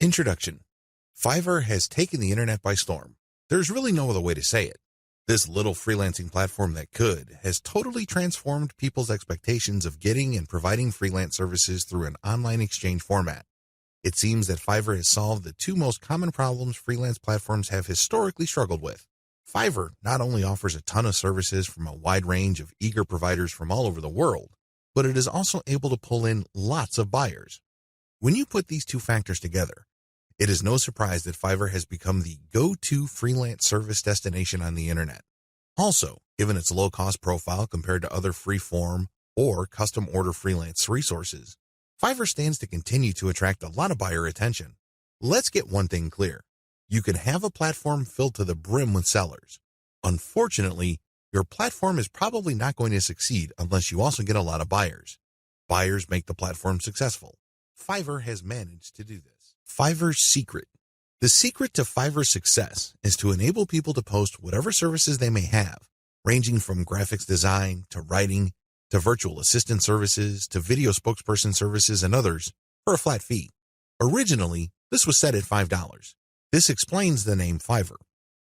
Introduction. Fiverr has taken the internet by storm. There's really no other way to say it. This little freelancing platform that could has totally transformed people's expectations of getting and providing freelance services through an online exchange format. It seems that Fiverr has solved the two most common problems freelance platforms have historically struggled with. Fiverr not only offers a ton of services from a wide range of eager providers from all over the world, but it is also able to pull in lots of buyers. When you put these two factors together, it is no surprise that Fiverr has become the go-to freelance service destination on the internet. Also, given its low-cost profile compared to other free-form or custom-order freelance resources, Fiverr stands to continue to attract a lot of buyer attention. Let's get one thing clear. You can have a platform filled to the brim with sellers. Unfortunately, your platform is probably not going to succeed unless you also get a lot of buyers. Buyers make the platform successful. Fiverr has managed to do this. Fiverr's secret. The secret to Fiverr's success is to enable people to post whatever services they may have, ranging from graphics design to writing to virtual assistant services to video spokesperson services and others, for a flat fee. Originally, this was set at $5. This explains the name Fiverr.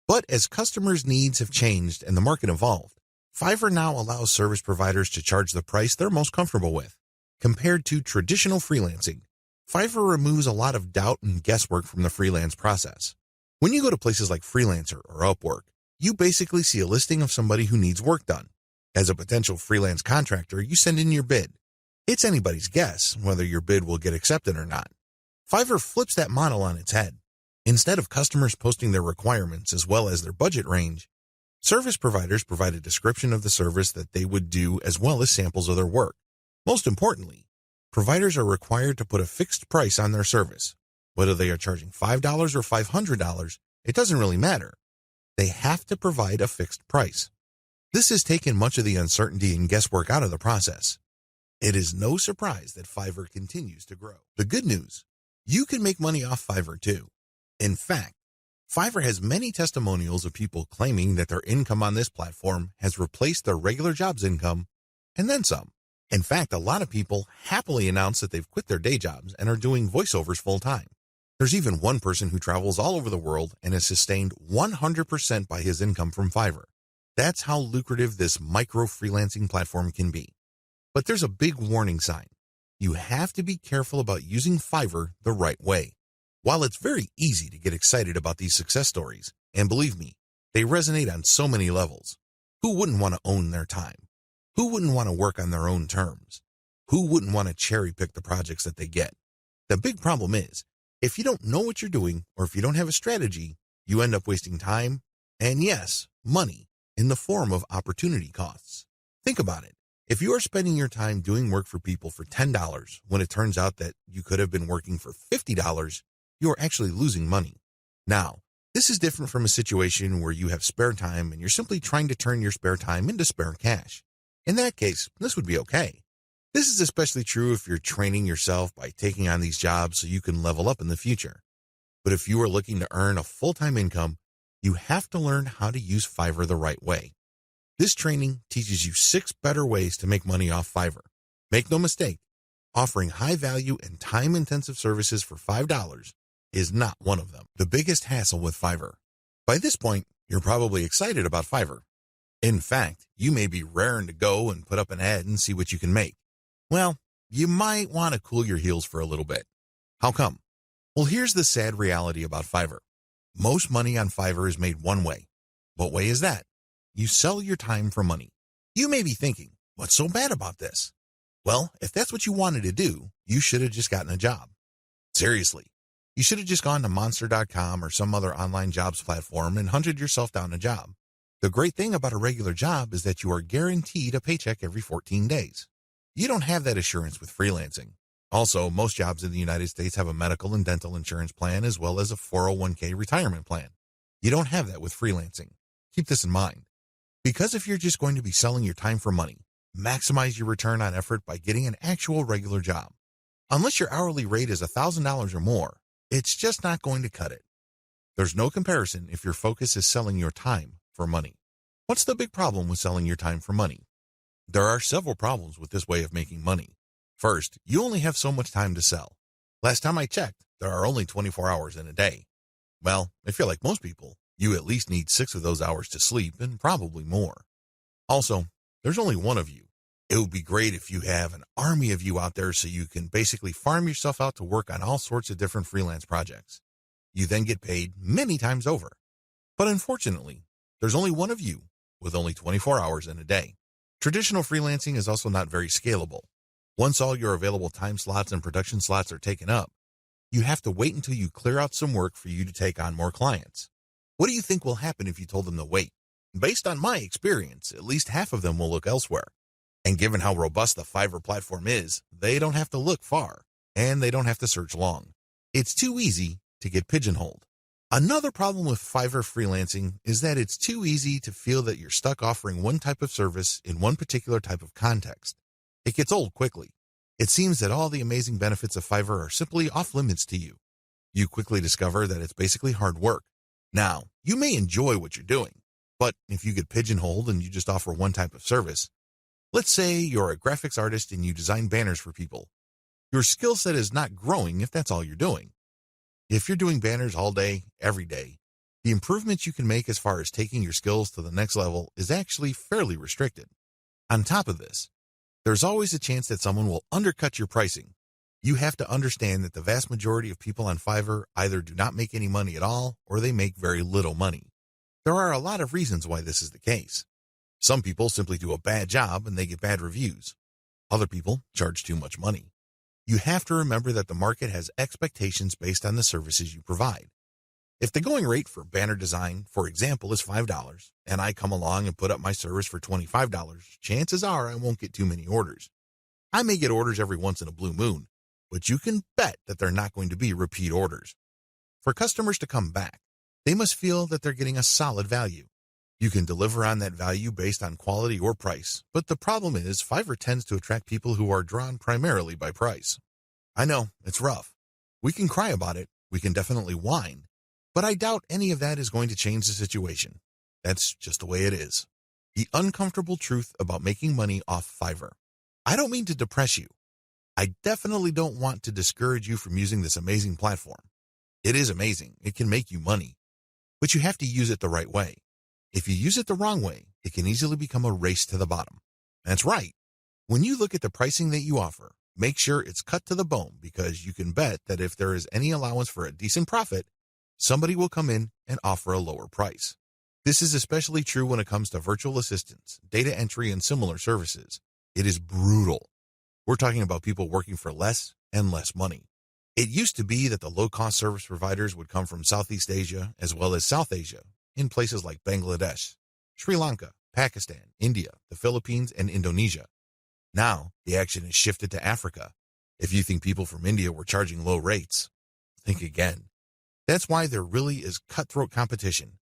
But as customers' needs have changed and the market evolved, Fiverr now allows service providers to charge the price they're most comfortable with. Compared to traditional freelancing, Fiverr removes a lot of doubt and guesswork from the freelance process. When you go to places like Freelancer or Upwork, you basically see a listing of somebody who needs work done. As a potential freelance contractor, you send in your bid. It's anybody's guess whether your bid will get accepted or not. Fiverr flips that model on its head. Instead of customers posting their requirements as well as their budget range, service providers provide a description of the service that they would do as well as samples of their work. Most importantly, providers are required to put a fixed price on their service. Whether they are charging $5 or $500, it doesn't really matter. They have to provide a fixed price. This has taken much of the uncertainty and guesswork out of the process. It is no surprise that Fiverr continues to grow. The good news, you can make money off Fiverr too. In fact, Fiverr has many testimonials of people claiming that their income on this platform has replaced their regular job's income and then some. In fact, a lot of people happily announce that they've quit their day jobs and are doing voiceovers full-time. There's even one person who travels all over the world and is sustained 100% by his income from Fiverr. That's how lucrative this micro-freelancing platform can be. But there's a big warning sign. You have to be careful about using Fiverr the right way. While it's very easy to get excited about these success stories, and believe me, they resonate on so many levels. Who wouldn't want to own their time? Who wouldn't want to work on their own terms? Who wouldn't want to cherry-pick the projects that they get? The big problem is, if you don't know what you're doing or if you don't have a strategy, you end up wasting time and, yes, money in the form of opportunity costs. Think about it. If you are spending your time doing work for people for $10 when it turns out that you could have been working for $50, you are actually losing money. Now, this is different from a situation where you have spare time and you're simply trying to turn your spare time into spare cash. In that case, this would be okay. This is especially true if you're training yourself by taking on these jobs so you can level up in the future. But if you are looking to earn a full-time income, you have to learn how to use Fiverr the right way. This training teaches you 6 better ways to make money off Fiverr. Make no mistake, offering high-value and time-intensive services for $5 is not one of them. The biggest hassle with Fiverr. By this point, you're probably excited about Fiverr. In fact, you may be raring to go and put up an ad and see what you can make. Well, you might want to cool your heels for a little bit. How come? Well, here's the sad reality about Fiverr. Most money on Fiverr is made one way. What way is that? You sell your time for money. You may be thinking, what's so bad about this? Well, if that's what you wanted to do, you should have just gotten a job. Seriously, you should have just gone to Monster.com or some other online jobs platform and hunted yourself down a job. The great thing about a regular job is that you are guaranteed a paycheck every 14 days. You don't have that assurance with freelancing. Also, most jobs in the United States have a medical and dental insurance plan as well as a 401k retirement plan. You don't have that with freelancing. Keep this in mind. Because if you're just going to be selling your time for money, maximize your return on effort by getting an actual regular job. Unless your hourly rate is $1,000 or more, it's just not going to cut it. There's no comparison if your focus is selling your time for money. What's the big problem with selling your time for money? There are several problems with this way of making money. First, you only have so much time to sell. Last time I checked, there are only 24 hours in a day. Well, if you're like most people, you at least need 6 of those hours to sleep and probably more. Also, there's only one of you. It would be great if you have an army of you out there so you can basically farm yourself out to work on all sorts of different freelance projects. You then get paid many times over. But unfortunately, there's only one of you with only 24 hours in a day. Traditional freelancing is also not very scalable. Once all your available time slots and production slots are taken up, you have to wait until you clear out some work for you to take on more clients. What do you think will happen if you told them to wait? Based on my experience, at least half of them will look elsewhere. And given how robust the Fiverr platform is, they don't have to look far, and they don't have to search long. It's too easy to get pigeonholed. Another problem with Fiverr freelancing is that it's too easy to feel that you're stuck offering one type of service in one particular type of context. It gets old quickly. It seems that all the amazing benefits of Fiverr are simply off limits to you. You quickly discover that it's basically hard work. Now, you may enjoy what you're doing, but if you get pigeonholed and you just offer one type of service, let's say you're a graphics artist and you design banners for people, your skill set is not growing if that's all you're doing. If you're doing banners all day, every day, the improvements you can make as far as taking your skills to the next level is actually fairly restricted. On top of this, there's always a chance that someone will undercut your pricing. You have to understand that the vast majority of people on Fiverr either do not make any money at all or they make very little money. There are a lot of reasons why this is the case. Some people simply do a bad job and they get bad reviews. Other people charge too much money. You have to remember that the market has expectations based on the services you provide. If the going rate for banner design, for example, is $5, and I come along and put up my service for $25, chances are I won't get too many orders. I may get orders every once in a blue moon, but you can bet that they're not going to be repeat orders. For customers to come back, they must feel that they're getting a solid value. You can deliver on that value based on quality or price, but the problem is Fiverr tends to attract people who are drawn primarily by price. I know, it's rough. We can cry about it, we can definitely whine, but I doubt any of that is going to change the situation. That's just the way it is. The uncomfortable truth about making money off Fiverr. I don't mean to depress you. I definitely don't want to discourage you from using this amazing platform. It is amazing, it can make you money, but you have to use it the right way. If you use it the wrong way, it can easily become a race to the bottom. That's right. When you look at the pricing that you offer, make sure it's cut to the bone because you can bet that if there is any allowance for a decent profit, somebody will come in and offer a lower price. This is especially true when it comes to virtual assistants, data entry, and similar services. It is brutal. We're talking about people working for less and less money. It used to be that the low-cost service providers would come from Southeast Asia as well as South Asia, in places like Bangladesh, Sri Lanka, Pakistan, India, the Philippines, and Indonesia. Now, the action has shifted to Africa. If you think people from India were charging low rates, think again. That's why there really is cutthroat competition,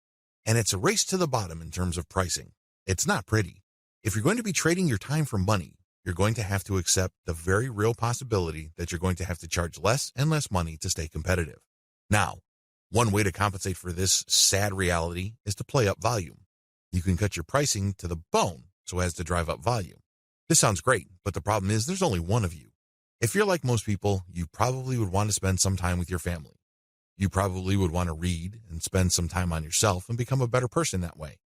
and it's a race to the bottom in terms of pricing. It's not pretty. If you're going to be trading your time for money, you're going to have to accept the very real possibility that you're going to have to charge less and less money to stay competitive. Now, one way to compensate for this sad reality is to play up volume. You can cut your pricing to the bone so as to drive up volume. This sounds great, but the problem is there's only one of you. If you're like most people, you probably would want to spend some time with your family. You probably would want to read and spend some time on yourself and become a better person that way.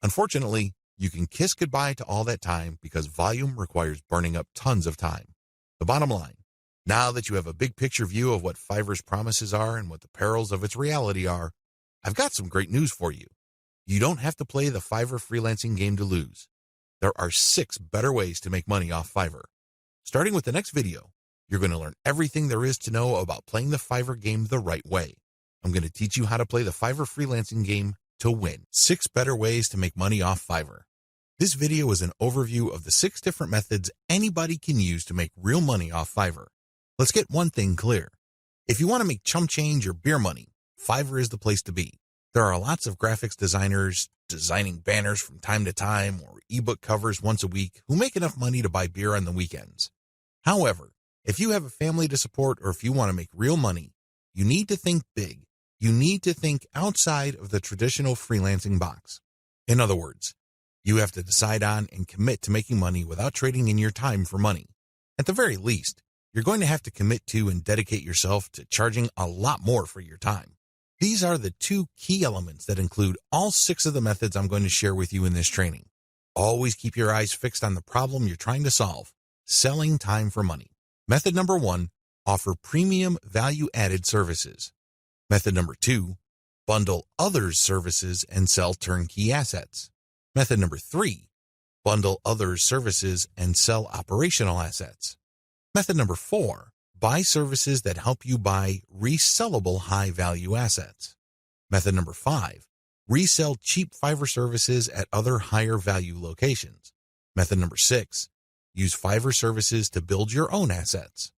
Unfortunately, you can kiss goodbye to all that time because volume requires burning up tons of time. The bottom line, now that you have a big picture view of what Fiverr's promises are and what the perils of its reality are, I've got some great news for you. You don't have to play the Fiverr freelancing game to lose. There are 6 better ways to make money off Fiverr. Starting with the next video, you're going to learn everything there is to know about playing the Fiverr game the right way. I'm going to teach you how to play the Fiverr freelancing game to win. 6 better ways to make money off Fiverr. This video is an overview of the 6 different methods anybody can use to make real money off Fiverr. Let's get one thing clear. If you want to make chump change or beer money, Fiverr is the place to be. There are lots of graphics designers designing banners from time to time or ebook covers once a week who make enough money to buy beer on the weekends. However, if you have a family to support or if you want to make real money, you need to think big. You need to think outside of the traditional freelancing box. In other words, you have to decide on and commit to making money without trading in your time for money. At the very least, you're going to have to commit to and dedicate yourself to charging a lot more for your time. These are the 2 key elements that include all 6 of the methods I'm going to share with you in this training. Always keep your eyes fixed on the problem you're trying to solve, selling time for money. Method number 1, offer premium value-added services. Method number 2, bundle others' services and sell turnkey assets. Method number 3, bundle others' services and sell operational assets. Method number 4, buy services that help you buy resellable high-value assets. Method number 5, resell cheap Fiverr services at other higher-value locations. Method number 6, use Fiverr services to build your own assets.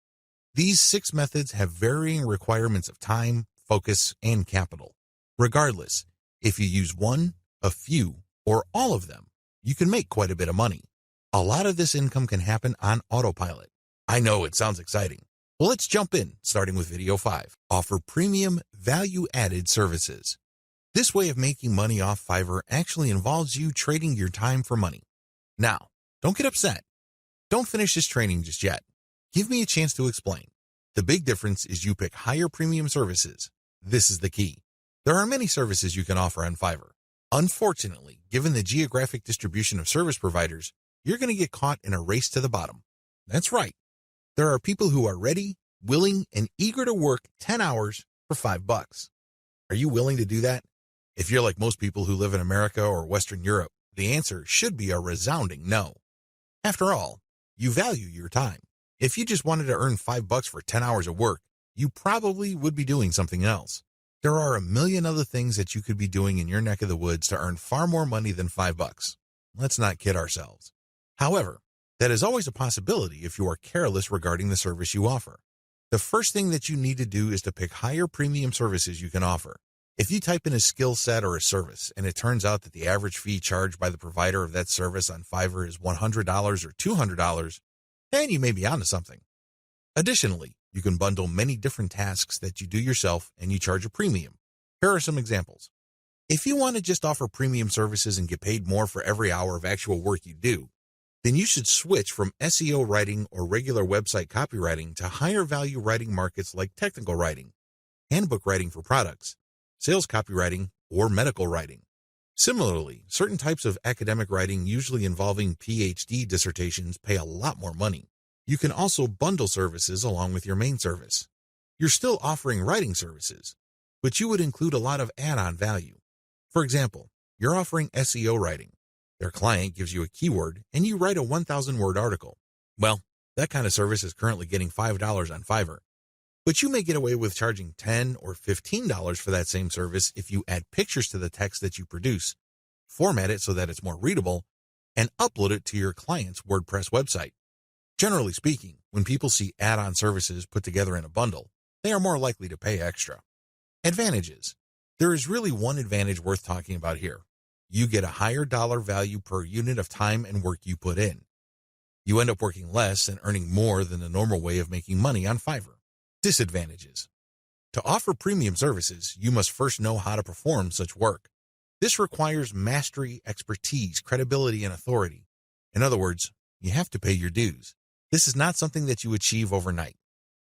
These 6 methods have varying requirements of time, focus, and capital. Regardless, if you use one, a few, or all of them, you can make quite a bit of money. A lot of this income can happen on autopilot. I know it sounds exciting. Well, let's jump in, starting with video 5. Offer premium value-added services. This way of making money off Fiverr actually involves you trading your time for money. Now, don't get upset. Don't finish this training just yet. Give me a chance to explain. The big difference is you pick higher premium services. This is the key. There are many services you can offer on Fiverr. Unfortunately, given the geographic distribution of service providers, you're going to get caught in a race to the bottom. That's right. There are people who are ready, willing, and eager to work 10 hours for $5. Are you willing to do that? If you're like most people who live in America or Western Europe, the answer should be a resounding no. After all, you value your time. If you just wanted to earn $5 for 10 hours of work, you probably would be doing something else. There are a million other things that you could be doing in your neck of the woods to earn far more money than $5. Let's not kid ourselves. However, that is always a possibility if you are careless regarding the service you offer. The first thing that you need to do is to pick higher premium services you can offer. If you type in a skill set or a service, and it turns out that the average fee charged by the provider of that service on Fiverr is $100 or $200, then you may be onto something. Additionally, you can bundle many different tasks that you do yourself and you charge a premium. Here are some examples. If you want to just offer premium services and get paid more for every hour of actual work you do, then you should switch from SEO writing or regular website copywriting to higher value writing markets like technical writing, handbook writing for products, sales copywriting, or medical writing. Similarly, certain types of academic writing, usually involving PhD dissertations, pay a lot more money. You can also bundle services along with your main service. You're still offering writing services, but you would include a lot of add-on value. For example, you're offering SEO writing. Their client gives you a keyword and you write a 1,000-word article. Well, that kind of service is currently getting $5 on Fiverr. But you may get away with charging $10 or $15 for that same service if you add pictures to the text that you produce, format it so that it's more readable, and upload it to your client's WordPress website. Generally speaking, when people see add-on services put together in a bundle, they are more likely to pay extra. Advantages. There is really one advantage worth talking about here. You get a higher dollar value per unit of time and work you put in. You end up working less and earning more than the normal way of making money on Fiverr. Disadvantages. To offer premium services, you must first know how to perform such work. This requires mastery, expertise, credibility, and authority. In other words, you have to pay your dues. This is not something that you achieve overnight.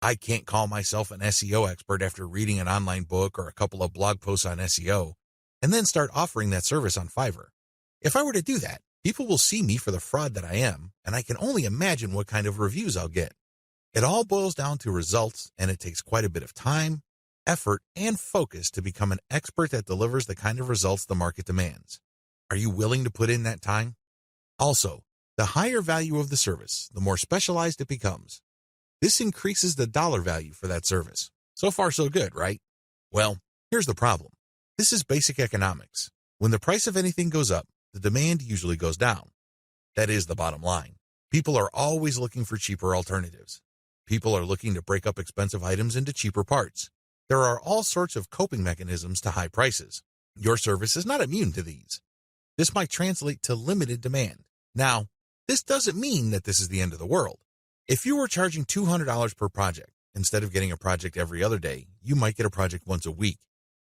I can't call myself an SEO expert after reading an online book or a couple of blog posts on SEO and then start offering that service on Fiverr. If I were to do that, people will see me for the fraud that I am, and I can only imagine what kind of reviews I'll get. It all boils down to results, and it takes quite a bit of time, effort, and focus to become an expert that delivers the kind of results the market demands. Are you willing to put in that time? Also, the higher value of the service, the more specialized it becomes. This increases the dollar value for that service. So far, so good, right? Well, here's the problem. This is basic economics. When the price of anything goes up, the demand usually goes down. That is the bottom line. People are always looking for cheaper alternatives. People are looking to break up expensive items into cheaper parts. There are all sorts of coping mechanisms to high prices. Your service is not immune to these. This might translate to limited demand. Now, this doesn't mean that this is the end of the world. If you were charging $200 per project, instead of getting a project every other day, you might get a project once a week.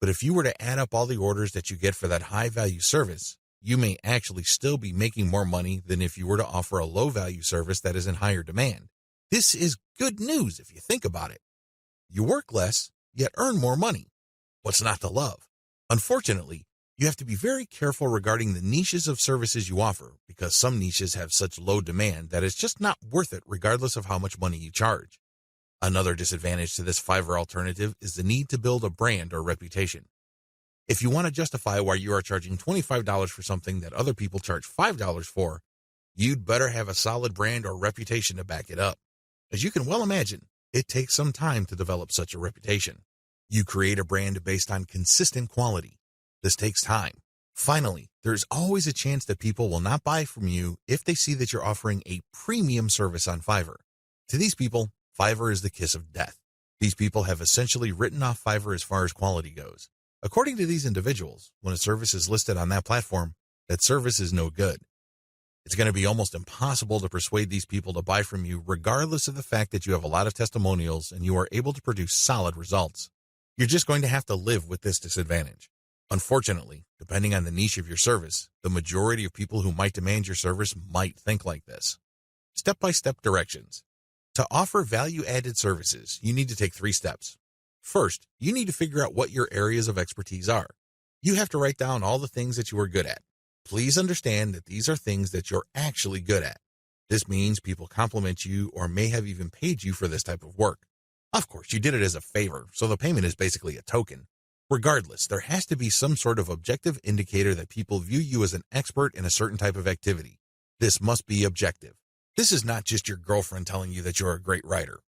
But if you were to add up all the orders that you get for that high-value service, you may actually still be making more money than if you were to offer a low-value service that is in higher demand. This is good news if you think about it. You work less, yet earn more money. What's not to love? Unfortunately, you have to be very careful regarding the niches of services you offer because some niches have such low demand that it's just not worth it regardless of how much money you charge. Another disadvantage to this Fiverr alternative is the need to build a brand or reputation. If you want to justify why you are charging $25 for something that other people charge $5 for, you'd better have a solid brand or reputation to back it up. As you can well imagine, it takes some time to develop such a reputation. You create a brand based on consistent quality. This takes time. Finally, there's always a chance that people will not buy from you if they see that you're offering a premium service on Fiverr. To these people, Fiverr is the kiss of death. These people have essentially written off Fiverr as far as quality goes. According to these individuals, when a service is listed on that platform, that service is no good. It's going to be almost impossible to persuade these people to buy from you regardless of the fact that you have a lot of testimonials and you are able to produce solid results. You're just going to have to live with this disadvantage. Unfortunately, depending on the niche of your service, the majority of people who might demand your service might think like this. Step-by-step directions. To offer value-added services, you need to take 3 steps. First, you need to figure out what your areas of expertise are. You have to write down all the things that you are good at. Please understand that these are things that you're actually good at. This means people compliment you or may have even paid you for this type of work. Of course, you did it as a favor, so the payment is basically a token. Regardless, there has to be some sort of objective indicator that people view you as an expert in a certain type of activity. This must be objective. This is not just your girlfriend telling you that you're a great writer.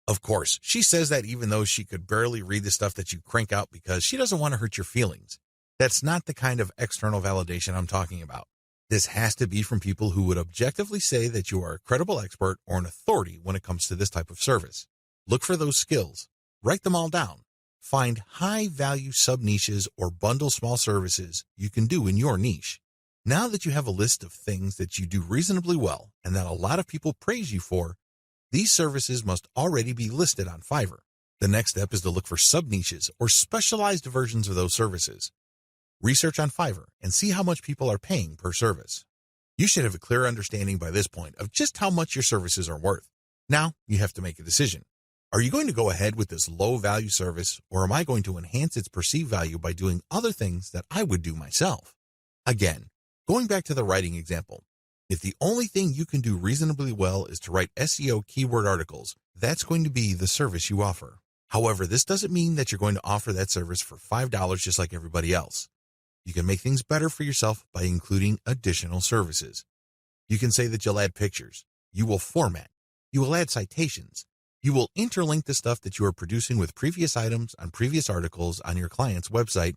Of course, she says that even though she could barely read the stuff that you crank out because she doesn't want to hurt your feelings. That's not the kind of external validation I'm talking about. This has to be from people who would objectively say that you are a credible expert or an authority when it comes to this type of service. Look for those skills. Write them all down. Find high-value sub-niches or bundle small services you can do in your niche. Now that you have a list of things that you do reasonably well and that a lot of people praise you for, these services must already be listed on Fiverr. The next step is to look for sub-niches or specialized versions of those services. Research on Fiverr and see how much people are paying per service. You should have a clear understanding by this point of just how much your services are worth. Now you have to make a decision. Are you going to go ahead with this low-value service, or am I going to enhance its perceived value by doing other things that I would do myself? Again, going back to the writing example, if the only thing you can do reasonably well is to write SEO keyword articles, that's going to be the service you offer. However, this doesn't mean that you're going to offer that service for $5 just like everybody else. You can make things better for yourself by including additional services. You can say that you'll add pictures, you will format, you will add citations, you will interlink the stuff that you are producing with previous items on previous articles on your client's website,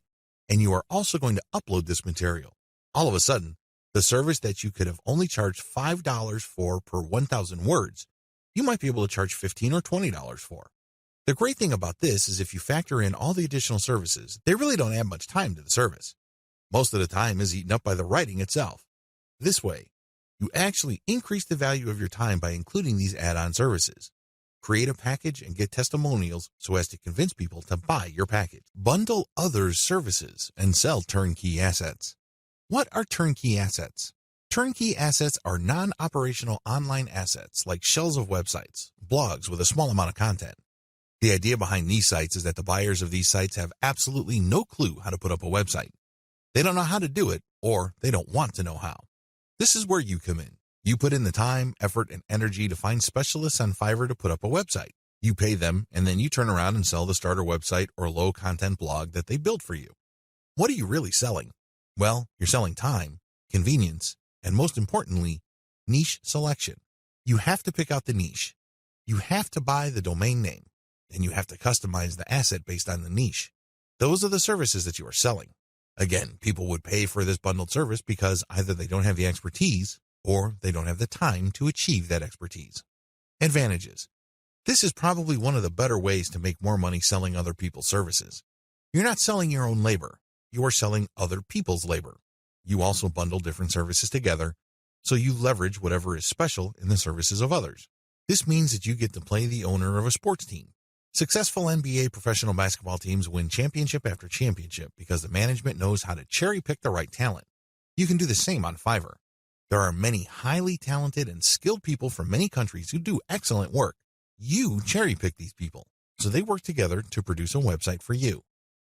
and you are also going to upload this material. All of a sudden, the service that you could have only charged $5 for per 1,000 words, you might be able to charge $15 or $20 for. The great thing about this is if you factor in all the additional services, they really don't add much time to the service. Most of the time is eaten up by the writing itself. This way, you actually increase the value of your time by including these add-on services. Create a package and get testimonials so as to convince people to buy your package. Bundle others' services and sell turnkey assets. What are turnkey assets? Turnkey assets are non-operational online assets like shells of websites, blogs with a small amount of content. The idea behind these sites is that the buyers of these sites have absolutely no clue how to put up a website. They don't know how to do it, or they don't want to know how. This is where you come in. You put in the time, effort, and energy to find specialists on Fiverr to put up a website. You pay them, and then you turn around and sell the starter website or low-content blog that they built for you. What are you really selling? Well, you're selling time, convenience, and most importantly, niche selection. You have to pick out the niche. You have to buy the domain name, and you have to customize the asset based on the niche. Those are the services that you are selling. Again, people would pay for this bundled service because either they don't have the expertise or they don't have the time to achieve that expertise. Advantages. This is probably one of the better ways to make more money selling other people's services. You're not selling your own labor. You are selling other people's labor. You also bundle different services together, so you leverage whatever is special in the services of others. This means that you get to play the owner of a sports team. Successful NBA professional basketball teams win championship after championship because the management knows how to cherry-pick the right talent. You can do the same on Fiverr. There are many highly talented and skilled people from many countries who do excellent work. You cherry-pick these people, so they work together to produce a website for you.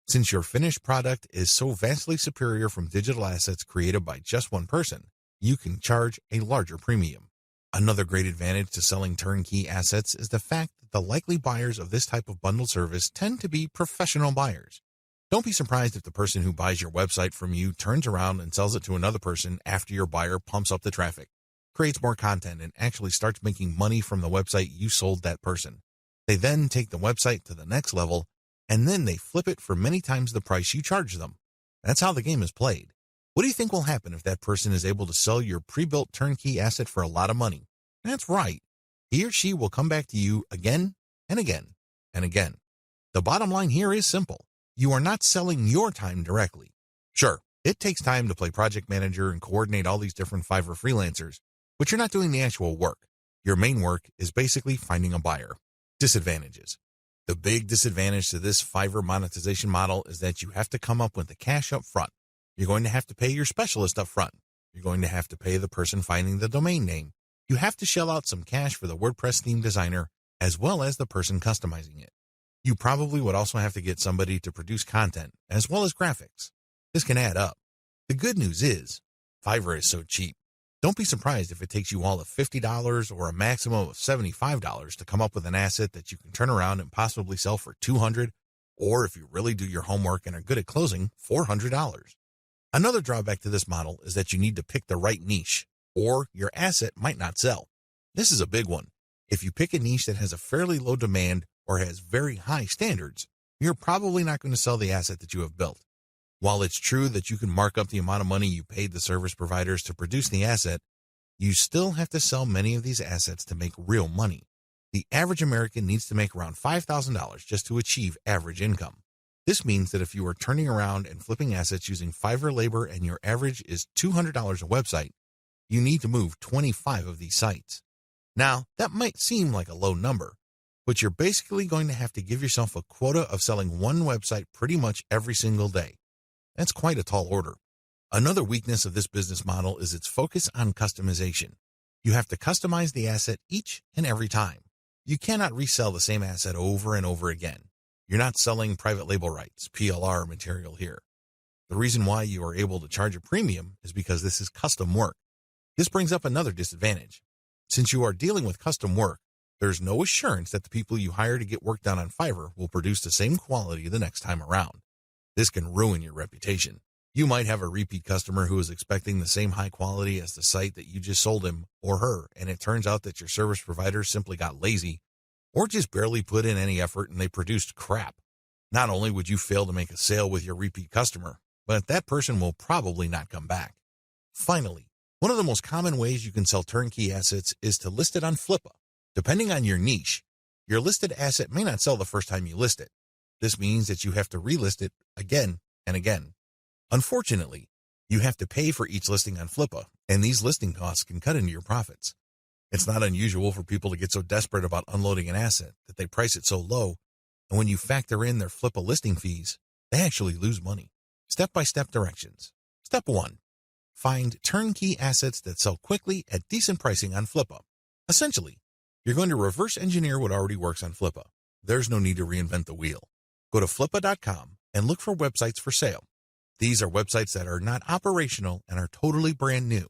Since your finished product is so vastly superior from digital assets created by just one person, you can charge a larger premium. Another great advantage to selling turnkey assets is the fact that the likely buyers of this type of bundled service tend to be professional buyers. Don't be surprised if the person who buys your website from you turns around and sells it to another person after your buyer pumps up the traffic, creates more content, and actually starts making money from the website you sold that person. They then take the website to the next level, and then they flip it for many times the price you charge them. That's how the game is played. What do you think will happen if that person is able to sell your pre-built turnkey asset for a lot of money? That's right. He or she will come back to you again and again and again. The bottom line here is simple. You are not selling your time directly. Sure, it takes time to play project manager and coordinate all these different Fiverr freelancers, but you're not doing the actual work. Your main work is basically finding a buyer. Disadvantages. The big disadvantage to this Fiverr monetization model is that you have to come up with the cash up front. You're going to have to pay your specialist up front. You're going to have to pay the person finding the domain name. You have to shell out some cash for the WordPress theme designer as well as the person customizing it. You probably would also have to get somebody to produce content as well as graphics. This can add up. The good news is, Fiverr is so cheap. Don't be surprised if it takes you all of $50 or a maximum of $75 to come up with an asset that you can turn around and possibly sell for $200, or if you really do your homework and are good at closing, $400. Another drawback to this model is that you need to pick the right niche, or your asset might not sell. This is a big one. If you pick a niche that has a fairly low demand or has very high standards, you're probably not going to sell the asset that you have built. While it's true that you can mark up the amount of money you paid the service providers to produce the asset, you still have to sell many of these assets to make real money. The average American needs to make around $5,000 just to achieve average income. This means that if you are turning around and flipping assets using Fiverr labor and your average is $200 a website, you need to move 25 of these sites. Now, that might seem like a low number, but you're basically going to have to give yourself a quota of selling one website pretty much every single day. That's quite a tall order. Another weakness of this business model is its focus on customization. You have to customize the asset each and every time. You cannot resell the same asset over and over again. You're not selling private label rights, PLR material here. The reason why you are able to charge a premium is because this is custom work. This brings up another disadvantage. Since you are dealing with custom work, there's no assurance that the people you hire to get work done on Fiverr will produce the same quality the next time around. This can ruin your reputation. You might have a repeat customer who is expecting the same high quality as the site that you just sold him or her, and it turns out that your service provider simply got lazy or just barely put in any effort and they produced crap. Not only would you fail to make a sale with your repeat customer, but that person will probably not come back. Finally, one of the most common ways you can sell turnkey assets is to list it on Flippa. Depending on your niche, your listed asset may not sell the first time you list it. This means that you have to relist it again and again. Unfortunately, you have to pay for each listing on Flippa, and these listing costs can cut into your profits. It's not unusual for people to get so desperate about unloading an asset that they price it so low, and when you factor in their Flippa listing fees, they actually lose money. Step-by-step directions. Step 1. Find turnkey assets that sell quickly at decent pricing on Flippa. Essentially, you're going to reverse engineer what already works on Flippa. There's no need to reinvent the wheel. Go to flippa.com and look for websites for sale. These are websites that are not operational and are totally brand new.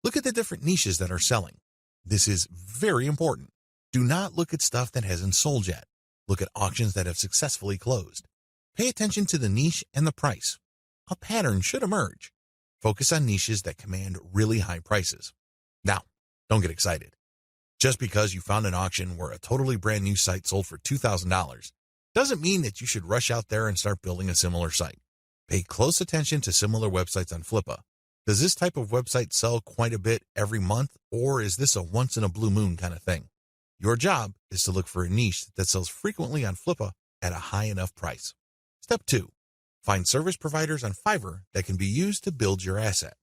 Look at the different niches that are selling. This is very important. Do not look at stuff that hasn't sold yet. Look at auctions that have successfully closed. Pay attention to the niche and the price. A pattern should emerge. Focus on niches that command really high prices. Now, don't get excited. Just because you found an auction where a totally brand new site sold for $2,000 doesn't mean that you should rush out there and start building a similar site. Pay close attention to similar websites on Flippa. Does this type of website sell quite a bit every month, or is this a once-in-a-blue moon kind of thing? Your job is to look for a niche that sells frequently on Flippa at a high enough price. Step 2. Find service providers on Fiverr that can be used to build your asset.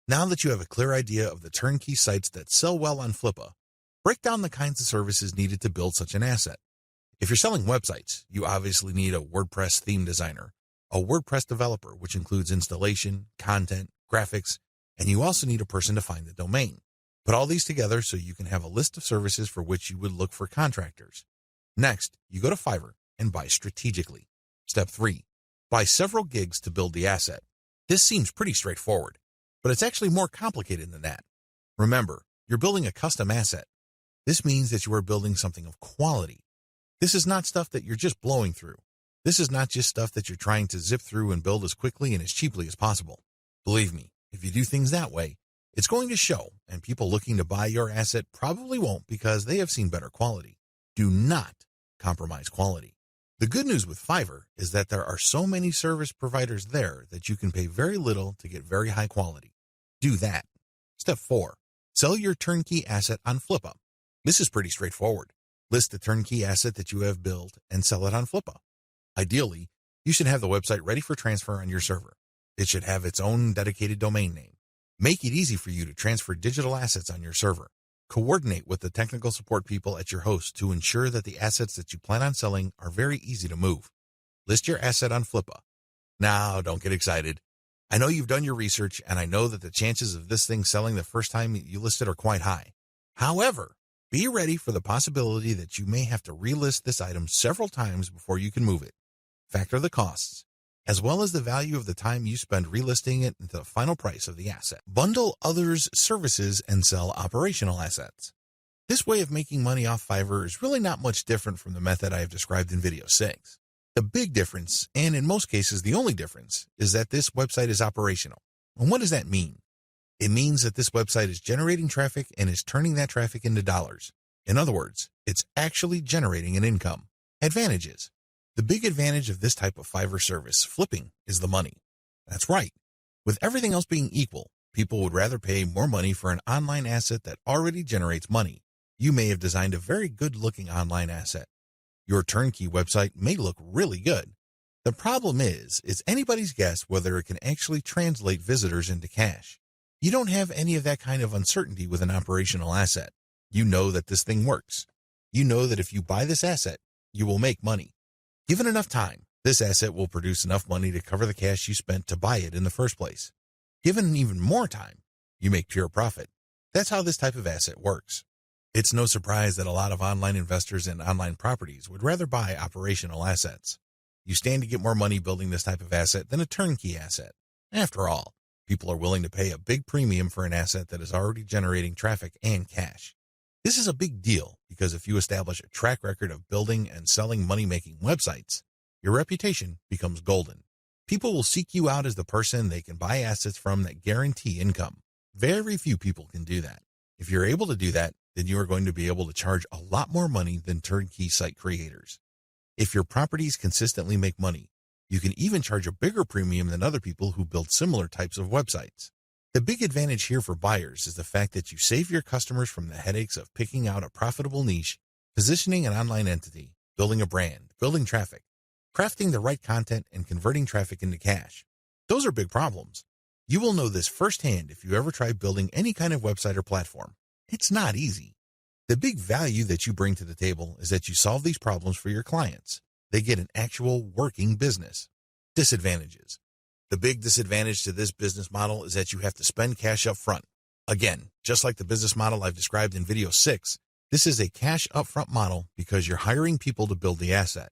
Now that you have a clear idea of the turnkey sites that sell well on Flippa, break down the kinds of services needed to build such an asset. If you're selling websites, you obviously need a WordPress theme designer, a WordPress developer, which includes installation, content, graphics, And you also need a person to find the domain. Put all these together so you can have a list of services for which you would look for contractors. Next, you go to Fiverr and buy strategically. Step 3. Buy several gigs to build the asset. This seems pretty straightforward, but it's actually more complicated than that. Remember, you're building a custom asset. This means that you are building something of quality. This is not stuff that you're just blowing through. This is not just stuff that you're trying to zip through and build as quickly and as cheaply as possible. Believe me, if you do things that way, it's going to show, and people looking to buy your asset probably won't because they have seen better quality. Do not compromise quality. The good news with Fiverr is that there are so many service providers there that you can pay very little to get very high quality. Do that. Step 4. Sell your turnkey asset on Flippa. This is pretty straightforward. List the turnkey asset that you have built and sell it on Flippa. Ideally, you should have the website ready for transfer on your server. It should have its own dedicated domain name. Make it easy for you to transfer digital assets on your server. Coordinate with the technical support people at your host to ensure that the assets that you plan on selling are very easy to move. List your asset on Flippa. Now, don't get excited. I know you've done your research, and I know that the chances of this thing selling the first time you list it are quite high. However, be ready for the possibility that you may have to relist this item several times before you can move it. Factor the costs, as well as the value of the time you spend relisting it into the final price of the asset. Bundle others' services and sell operational assets. This way of making money off Fiverr is really not much different from the method I have described in video 6. The big difference, and in most cases the only difference, is that this website is operational. And what does that mean? It means that this website is generating traffic and is turning that traffic into dollars. In other words, it's actually generating an income. Advantages. The big advantage of this type of Fiverr service, flipping, is the money. That's right. With everything else being equal, people would rather pay more money for an online asset that already generates money. You may have designed a very good-looking online asset. Your turnkey website may look really good. The problem is, it's anybody's guess whether it can actually translate visitors into cash. You don't have any of that kind of uncertainty with an operational asset. You know that this thing works. You know that if you buy this asset, you will make money. Given enough time, this asset will produce enough money to cover the cash you spent to buy it in the first place. Given even more time, you make pure profit. That's how this type of asset works. It's no surprise that a lot of online investors in online properties would rather buy operational assets. You stand to get more money building this type of asset than a turnkey asset. After all, people are willing to pay a big premium for an asset that is already generating traffic and cash. This is a big deal because if you establish a track record of building and selling money-making websites, your reputation becomes golden. People will seek you out as the person they can buy assets from that guarantee income. Very few people can do that. If you're able to do that, then you are going to be able to charge a lot more money than turnkey site creators. If your properties consistently make money, you can even charge a bigger premium than other people who build similar types of websites. The big advantage here for buyers is the fact that you save your customers from the headaches of picking out a profitable niche, positioning an online entity, building a brand, building traffic, crafting the right content, and converting traffic into cash. Those are big problems. You will know this firsthand if you ever try building any kind of website or platform. It's not easy. The big value that you bring to the table is that you solve these problems for your clients. They get an actual working business. Disadvantages. The big disadvantage to this business model is that you have to spend cash up front. Again, just like the business model I've described in video 6, this is a cash upfront model because you're hiring people to build the asset.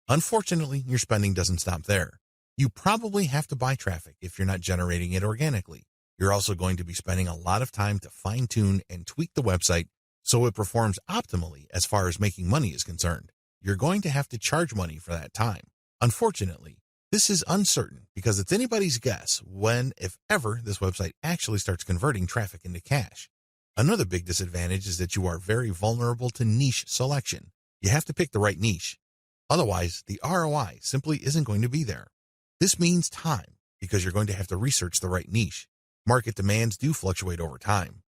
Unfortunately, your spending doesn't stop there. You probably have to buy traffic if you're not generating it organically. You're also going to be spending a lot of time to fine-tune and tweak the website so it performs optimally as far as making money is concerned. You're going to have to charge money for that time. Unfortunately, this is uncertain because it's anybody's guess when, if ever, this website actually starts converting traffic into cash. Another big disadvantage is that you are very vulnerable to niche selection. You have to pick the right niche. Otherwise, the ROI simply isn't going to be there. This means time because you're going to have to research the right niche. Market demands do fluctuate over time.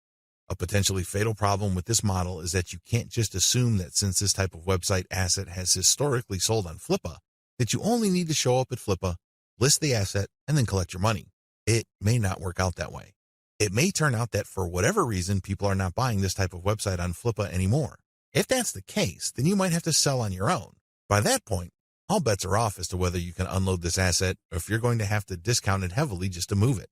A potentially fatal problem with this model is that you can't just assume that since this type of website asset has historically sold on Flippa, that you only need to show up at Flippa, list the asset, and then collect your money. It may not work out that way. It may turn out that for whatever reason, people are not buying this type of website on Flippa anymore. If that's the case, then you might have to sell on your own. By that point, all bets are off as to whether you can unload this asset or if you're going to have to discount it heavily just to move it.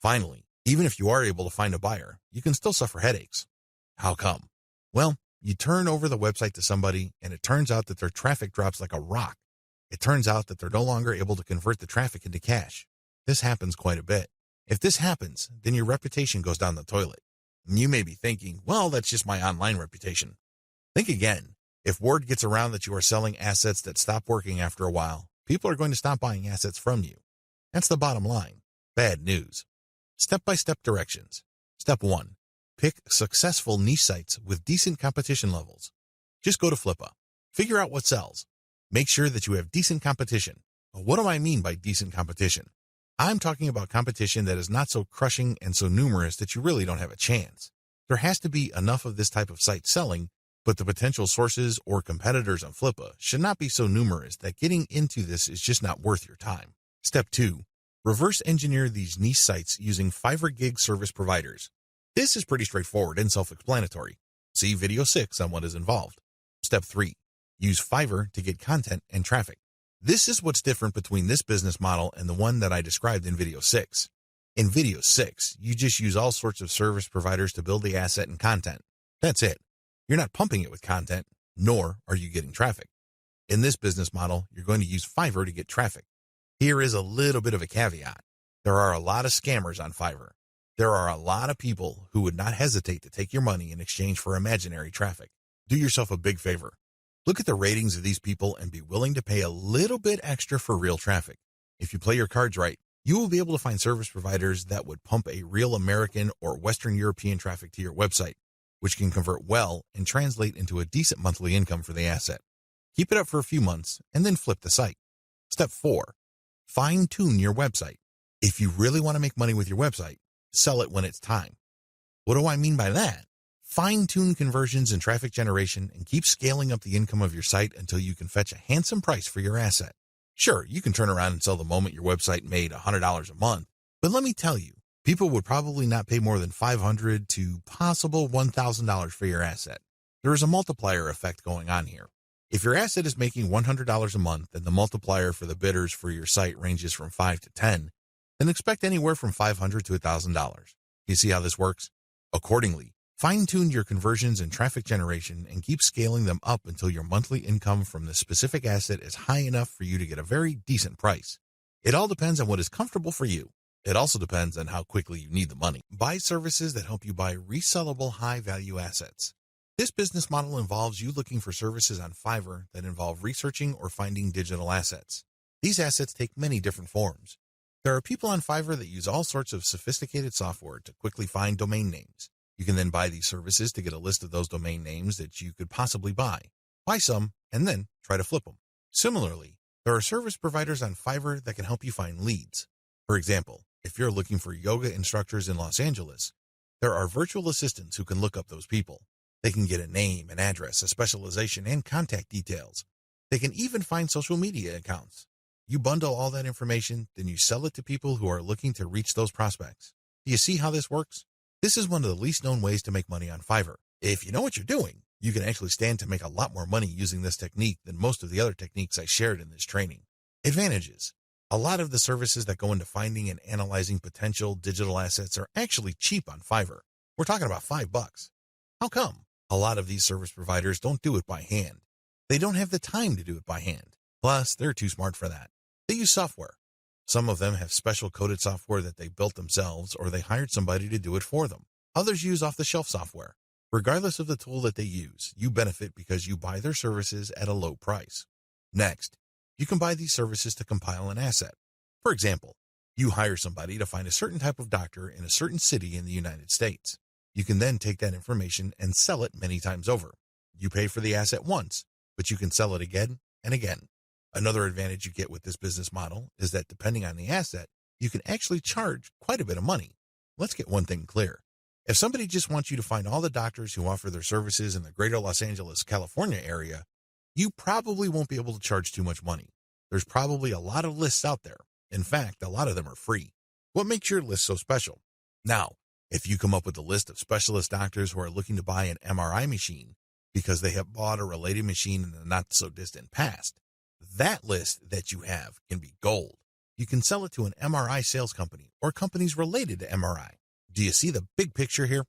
Finally, Even if you are able to find a buyer, you can still suffer headaches. How come? Well, you turn over the website to somebody and it turns out that their traffic drops like a rock. It turns out that they're no longer able to convert the traffic into cash. This happens quite a bit. If this happens, then your reputation goes down the toilet. You may be thinking, well, that's just my online reputation. Think again. If word gets around that you are selling assets that stop working after a while, people are going to stop buying assets from you. That's the bottom line. Bad news. Step-by-step directions. Step 1. Pick successful niche sites with decent competition levels. Just go to Flippa. Figure out what sells. Make sure that you have decent competition. What do I mean by decent competition? I'm talking about competition that is not so crushing and so numerous that you really don't have a chance. There has to be enough of this type of site selling, but the potential sources or competitors on Flippa should not be so numerous that getting into this is just not worth your time. Step 2. Reverse engineer these niche sites using Fiverr gig service providers. This is pretty straightforward and self-explanatory. See video 6 on what is involved. Step 3. Use Fiverr to get content and traffic. This is what's different between this business model and the one that I described in video 6. In video 6, you just use all sorts of service providers to build the asset and content. That's it. You're not pumping it with content, nor are you getting traffic. In this business model, you're going to use Fiverr to get traffic. Here is a little bit of a caveat. There are a lot of scammers on Fiverr. There are a lot of people who would not hesitate to take your money in exchange for imaginary traffic. Do yourself a big favor. Look at the ratings of these people and be willing to pay a little bit extra for real traffic. If you play your cards right, you will be able to find service providers that would pump a real American or Western European traffic to your website, which can convert well and translate into a decent monthly income for the asset. Keep it up for a few months and then flip the site. Step 4. Fine-tune your website. If you really want to make money with your website, sell it when it's time. What do I mean by that? Fine-tune conversions and traffic generation and keep scaling up the income of your site until you can fetch a handsome price for your asset. Sure, you can turn around and sell the moment your website made $100 a month, but let me tell you, people would probably not pay more than $500 to possible $1,000 for your asset. There is a multiplier effect going on here. If your asset is making $100 a month and the multiplier for the bidders for your site ranges from 5 to 10, then expect anywhere from $500 to $1,000. You see how this works? Accordingly, fine-tune your conversions and traffic generation and keep scaling them up until your monthly income from the specific asset is high enough for you to get a very decent price. It all depends on what is comfortable for you. It also depends on how quickly you need the money. Buy services that help you buy resellable high-value assets. This business model involves you looking for services on Fiverr that involve researching or finding digital assets. These assets take many different forms. There are people on Fiverr that use all sorts of sophisticated software to quickly find domain names. You can then buy these services to get a list of those domain names that you could possibly buy. Buy some, and then try to flip them. Similarly, there are service providers on Fiverr that can help you find leads. For example, if you're looking for yoga instructors in Los Angeles, there are virtual assistants who can look up those people. They can get a name, an address, a specialization, and contact details. They can even find social media accounts. You bundle all that information, then you sell it to people who are looking to reach those prospects. Do you see how this works? This is one of the least known ways to make money on Fiverr. If you know what you're doing, you can actually stand to make a lot more money using this technique than most of the other techniques I shared in this training. Advantages. A lot of the services that go into finding and analyzing potential digital assets are actually cheap on Fiverr. We're talking about $5. How come? A lot of these service providers don't do it by hand. They don't have the time to do it by hand. Plus, they're too smart for that. They use software. Some of them have special coded software that they built themselves or they hired somebody to do it for them. Others use off-the-shelf software. Regardless of the tool that they use, you benefit because you buy their services at a low price. Next, you can buy these services to compile an asset. For example, you hire somebody to find a certain type of doctor in a certain city in the United States. You can then take that information and sell it many times over. You pay for the asset once, but you can sell it again and again. Another advantage you get with this business model is that depending on the asset, you can actually charge quite a bit of money. Let's get one thing clear. If somebody just wants you to find all the doctors who offer their services in the greater Los Angeles, California area, you probably won't be able to charge too much money. There's probably a lot of lists out there. In fact, a lot of them are free. What makes your list so special? Now, if you come up with a list of specialist doctors who are looking to buy an MRI machine because they have bought a related machine in the not-so-distant past, that list that you have can be gold. You can sell it to an MRI sales company or companies related to MRI. Do you see the big picture here?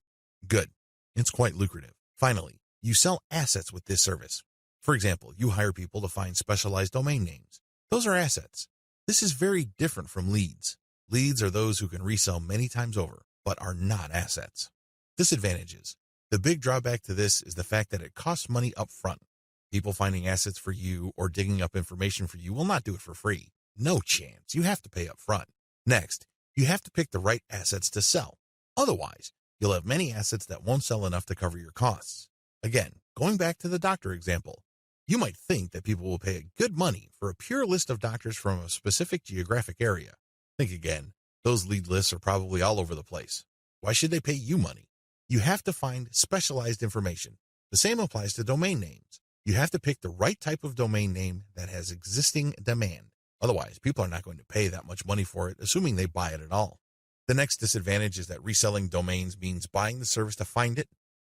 Good. It's quite lucrative. Finally, you sell assets with this service. For example, you hire people to find specialized domain names. Those are assets. This is very different from leads. Leads are those who can resell many times over, but are not assets. Disadvantages. The big drawback to this is the fact that it costs money up front. People finding assets for you or digging up information for you will not do it for free. No chance. You have to pay up front. Next, you have to pick the right assets to sell. Otherwise, you'll have many assets that won't sell enough to cover your costs. Again, going back to the doctor example, you might think that people will pay good money for a pure list of doctors from a specific geographic area. Think again. Those lead lists are probably all over the place. Why should they pay you money? You have to find specialized information. The same applies to domain names. You have to pick the right type of domain name that has existing demand. Otherwise, people are not going to pay that much money for it, assuming they buy it at all. The next disadvantage is that reselling domains means buying the service to find it,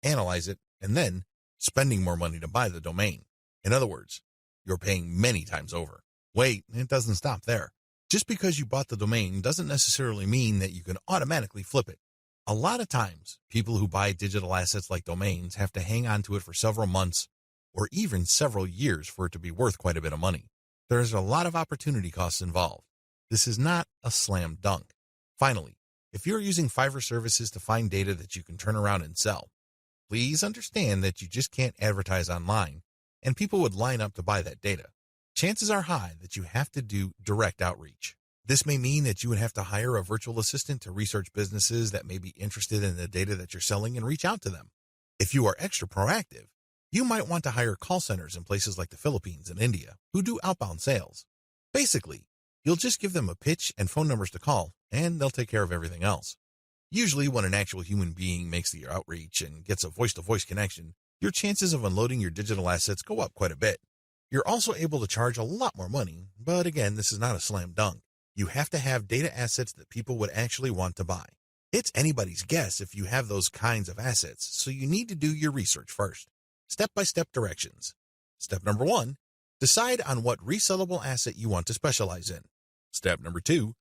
analyze it, and then spending more money to buy the domain. In other words, you're paying many times over. Wait, it doesn't stop there. Just because you bought the domain doesn't necessarily mean that you can automatically flip it. A lot of times, people who buy digital assets like domains have to hang on to it for several months or even several years for it to be worth quite a bit of money. There's a lot of opportunity costs involved. This is not a slam dunk. Finally, if you're using Fiverr services to find data that you can turn around and sell, please understand that you just can't advertise online and people would line up to buy that data. Chances are high that you have to do direct outreach. This may mean that you would have to hire a virtual assistant to research businesses that may be interested in the data that you're selling and reach out to them. If you are extra proactive, you might want to hire call centers in places like the Philippines and India who do outbound sales. Basically, you'll just give them a pitch and phone numbers to call, and they'll take care of everything else. Usually, when an actual human being makes the outreach and gets a voice-to-voice connection, your chances of unloading your digital assets go up quite a bit. You're also able to charge a lot more money, but again, this is not a slam dunk. You have to have data assets that people would actually want to buy. It's anybody's guess if you have those kinds of assets, so you need to do your research first. Step-by-step directions. Step number 1, decide on what resellable asset you want to specialize in. Step number 2,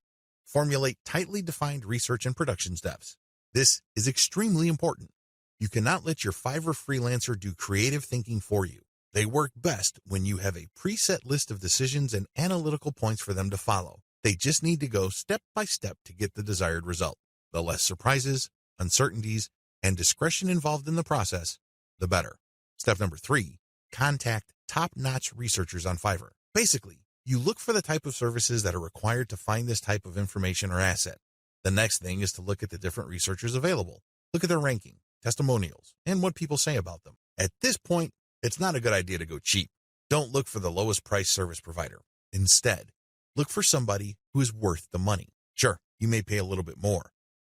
formulate tightly defined research and production steps. This is extremely important. You cannot let your Fiverr freelancer do creative thinking for you. They work best when you have a preset list of decisions and analytical points for them to follow. They just need to go step by step to get the desired result. The less surprises, uncertainties, and discretion involved in the process, the better. Step number 3, contact top-notch researchers on Fiverr. Basically, you look for the type of services that are required to find this type of information or asset. The next thing is to look at the different researchers available. Look at their ranking, testimonials, and what people say about them. At this point, it's not a good idea to go cheap. Don't look for the lowest price service provider. Instead, look for somebody who is worth the money. Sure, you may pay a little bit more.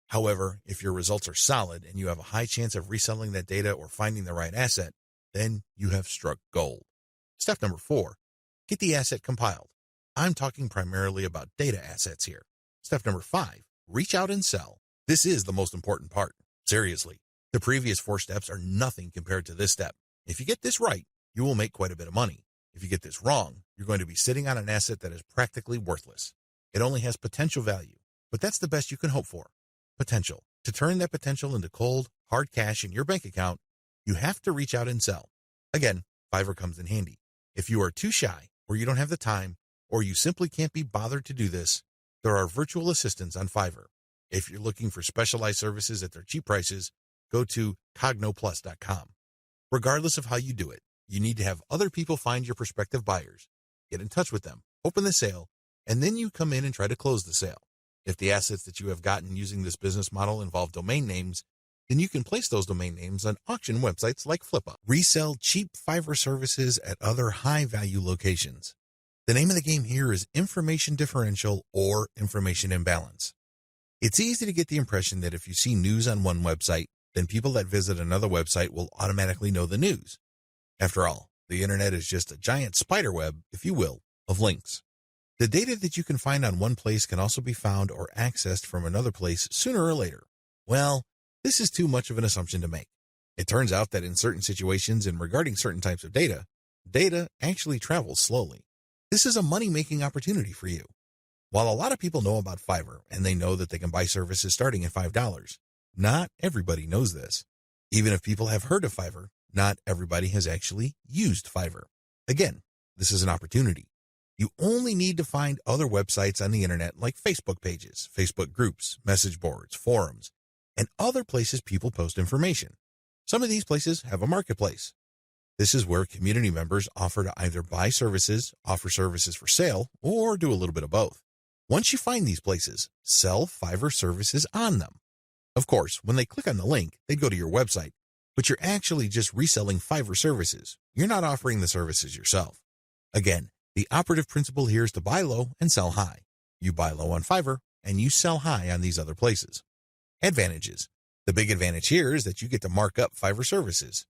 However, if your results are solid and you have a high chance of reselling that data or finding the right asset, then you have struck gold. Step number 4, get the asset compiled. I'm talking primarily about data assets here. Step number 5, reach out and sell. This is the most important part. Seriously, the previous 4 steps are nothing compared to this step. If you get this right, you will make quite a bit of money. If you get this wrong, you're going to be sitting on an asset that is practically worthless. It only has potential value, but that's the best you can hope for. Potential. To turn that potential into cold, hard cash in your bank account, you have to reach out and sell. Again, Fiverr comes in handy. If you are too shy, or you don't have the time, or you simply can't be bothered to do this, there are virtual assistants on Fiverr. If you're looking for specialized services at their cheap prices, go to cognoplus.com. Regardless of how you do it, you need to have other people find your prospective buyers, get in touch with them, open the sale, and then you come in and try to close the sale. If the assets that you have gotten using this business model involve domain names, then you can place those domain names on auction websites like FlipUp. Resell cheap Fiverr services at other high-value locations. The name of the game here is information differential or information imbalance. It's easy to get the impression that if you see news on one website, then people that visit another website will automatically know the news. After all, the internet is just a giant spider web, if you will, of links. The data that you can find on one place can also be found or accessed from another place sooner or later. Well, this is too much of an assumption to make. It turns out that in certain situations and regarding certain types of data, data actually travels slowly. This is a money-making opportunity for you. While a lot of people know about Fiverr and they know that they can buy services starting at $5, Not everybody knows this. Even if people have heard of Fiverr, not everybody has actually used Fiverr. Again, this is an opportunity. You only need to find other websites on the internet like Facebook pages, Facebook groups, message boards, forums, and other places people post information. Some of these places have a marketplace. This is where community members offer to either buy services, offer services for sale, or do a little bit of both. Once you find these places, sell Fiverr services on them. Of course, when they click on the link, they go to your website, but you're actually just reselling Fiverr services. You're not offering the services yourself. Again, the operative principle here is to buy low and sell high. You buy low on Fiverr, and you sell high on these other places. Advantages. The big advantage here is that you get to mark up Fiverr services.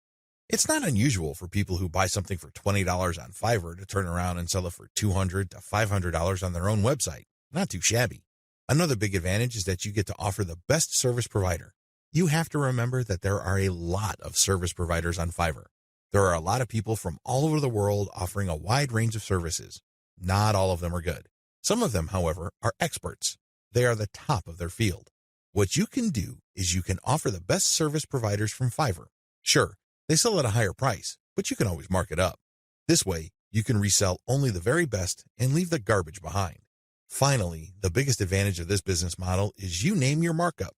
It's not unusual for people who buy something for $20 on Fiverr to turn around and sell it for $200 to $500 on their own website. Not too shabby. Another big advantage is that you get to offer the best service provider. You have to remember that there are a lot of service providers on Fiverr. There are a lot of people from all over the world offering a wide range of services. Not all of them are good. Some of them, however, are experts. They are the top of their field. What you can do is you can offer the best service providers from Fiverr. Sure, they sell at a higher price, but you can always mark it up. This way, you can resell only the very best and leave the garbage behind. Finally, the biggest advantage of this business model is you name your markup.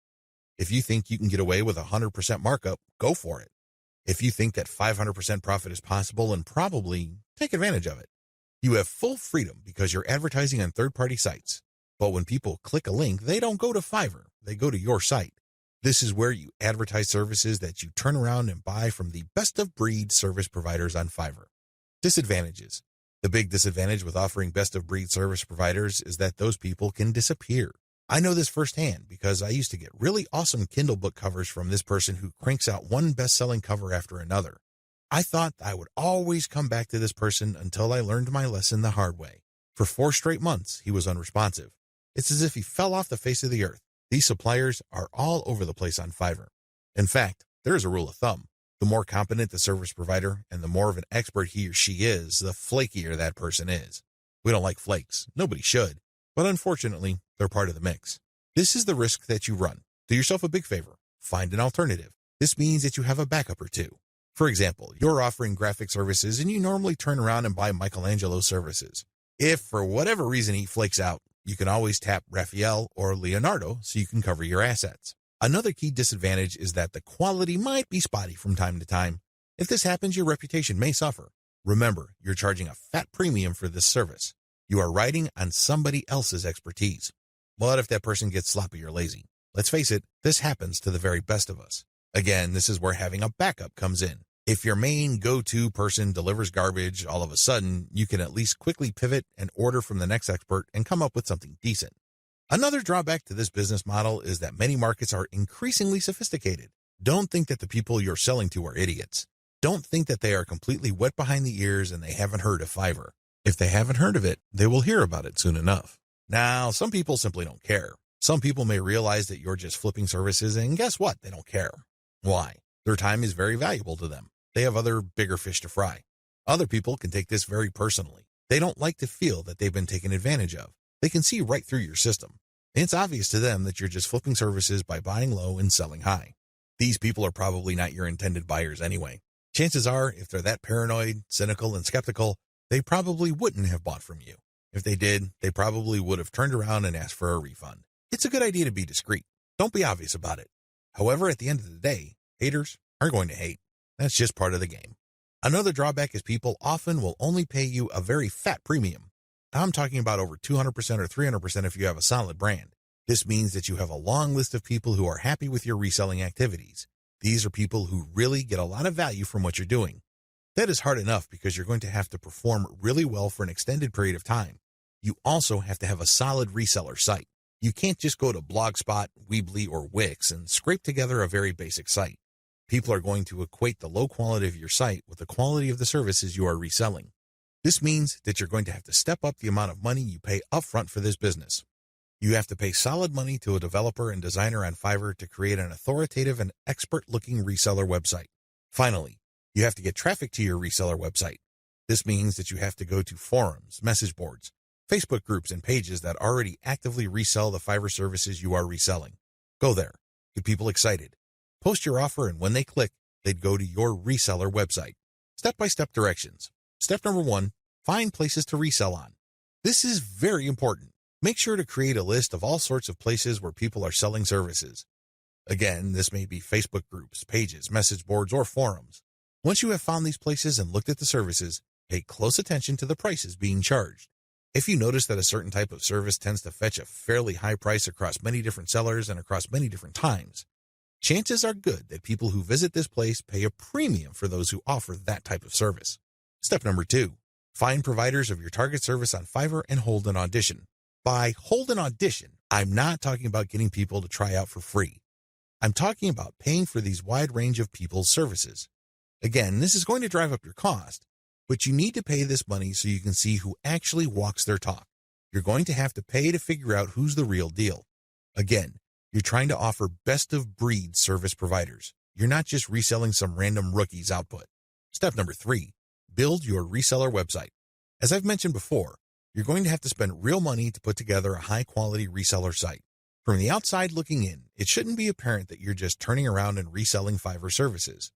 If you think you can get away with 100% markup, go for it. If you think that 500% profit is possible, and probably take advantage of it. You have full freedom because you're advertising on third-party sites. But when people click a link, they don't go to Fiverr, they go to your site. This is where you advertise services that you turn around and buy from the best-of-breed service providers on Fiverr. Disadvantages. The big disadvantage with offering best-of-breed service providers is that those people can disappear. I know this firsthand because I used to get really awesome Kindle book covers from this person who cranks out one best-selling cover after another. I thought I would always come back to this person until I learned my lesson the hard way. For 4 straight months, he was unresponsive. It's as if he fell off the face of the earth. These suppliers are all over the place on Fiverr. In fact, there is a rule of thumb. The more competent the service provider and the more of an expert he or she is, the flakier that person is. We don't like flakes. Nobody should. But unfortunately, they're part of the mix. This is the risk that you run. Do yourself a big favor. Find an alternative. This means that you have a backup or two. For example, you're offering graphic services and you normally turn around and buy Michelangelo's services. If for whatever reason he flakes out, you can always tap Raphael or Leonardo so you can cover your assets. Another key disadvantage is that the quality might be spotty from time to time. If this happens, your reputation may suffer. Remember, you're charging a fat premium for this service. You are riding on somebody else's expertise. What if that person gets sloppy or lazy? Let's face it, this happens to the very best of us. Again, this is where having a backup comes in. If your main go-to person delivers garbage, all of a sudden, you can at least quickly pivot and order from the next expert and come up with something decent. Another drawback to this business model is that many markets are increasingly sophisticated. Don't think that the people you're selling to are idiots. Don't think that they are completely wet behind the ears and they haven't heard of Fiverr. If they haven't heard of it, they will hear about it soon enough. Now, some people simply don't care. Some people may realize that you're just flipping services, and guess what? They don't care. Why? Their time is very valuable to them. They have other bigger fish to fry. Other people can take this very personally. They don't like to feel that they've been taken advantage of. They can see right through your system. It's obvious to them that you're just flipping services by buying low and selling high. These people are probably not your intended buyers anyway. Chances are, if they're that paranoid, cynical, and skeptical, they probably wouldn't have bought from you. If they did, they probably would have turned around and asked for a refund. It's a good idea to be discreet. Don't be obvious about it. However, at the end of the day, haters are going to hate. That's just part of the game. Another drawback is people often will only pay you a very fat premium. Now I'm talking about over 200% or 300% if you have a solid brand. This means that you have a long list of people who are happy with your reselling activities. These are people who really get a lot of value from what you're doing. That is hard enough because you're going to have to perform really well for an extended period of time. You also have to have a solid reseller site. You can't just go to Blogspot, Weebly, or Wix and scrape together a very basic site. People are going to equate the low quality of your site with the quality of the services you are reselling. This means that you're going to have to step up the amount of money you pay upfront for this business. You have to pay solid money to a developer and designer on Fiverr to create an authoritative and expert-looking reseller website. Finally, you have to get traffic to your reseller website. This means that you have to go to forums, message boards, Facebook groups, and pages that already actively resell the Fiverr services you are reselling. Go there. Get people excited. Post your offer, and when they click, they'd go to your reseller website. Step-by-step directions. Step number 1, find places to resell on. This is very important. Make sure to create a list of all sorts of places where people are selling services. Again, this may be Facebook groups, pages, message boards, or forums. Once you have found these places and looked at the services, pay close attention to the prices being charged. If you notice that a certain type of service tends to fetch a fairly high price across many different sellers and across many different times, chances are good that people who visit this place pay a premium for those who offer that type of service. Step number 2, find providers of your target service on Fiverr and hold an audition. By hold an audition, I'm not talking about getting people to try out for free. I'm talking about paying for these wide range of people's services. Again, this is going to drive up your cost, but you need to pay this money so you can see who actually walks their talk. You're going to have to pay to figure out who's the real deal. Again, you're trying to offer best-of-breed service providers. You're not just reselling some random rookie's output. Step number 3, build your reseller website. As I've mentioned before, you're going to have to spend real money to put together a high-quality reseller site. From the outside looking in, it shouldn't be apparent that you're just turning around and reselling Fiverr services.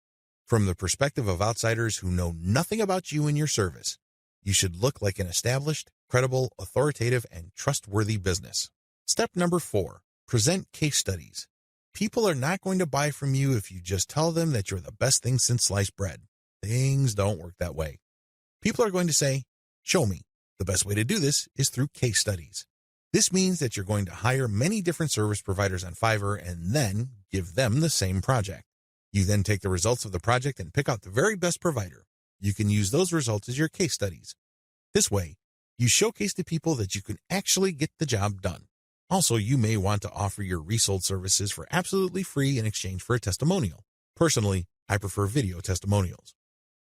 From the perspective of outsiders who know nothing about you and your service, you should look like an established, credible, authoritative, and trustworthy business. Step number 4, present case studies. People are not going to buy from you if you just tell them that you're the best thing since sliced bread. Things don't work that way. People are going to say, show me. The best way to do this is through case studies. This means that you're going to hire many different service providers on Fiverr and then give them the same project. You then take the results of the project and pick out the very best provider. You can use those results as your case studies. This way, you showcase to people that you can actually get the job done. Also, you may want to offer your resold services for absolutely free in exchange for a testimonial. Personally, I prefer video testimonials.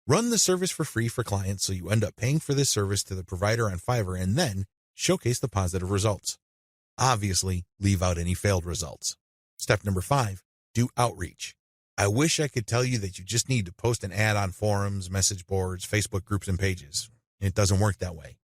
Run the service for free for clients so you end up paying for this service to the provider on Fiverr and then showcase the positive results. Obviously, leave out any failed results. Step number 5, do outreach. I wish I could tell you that you just need to post an ad on forums, message boards, Facebook groups, and pages. It doesn't work that way.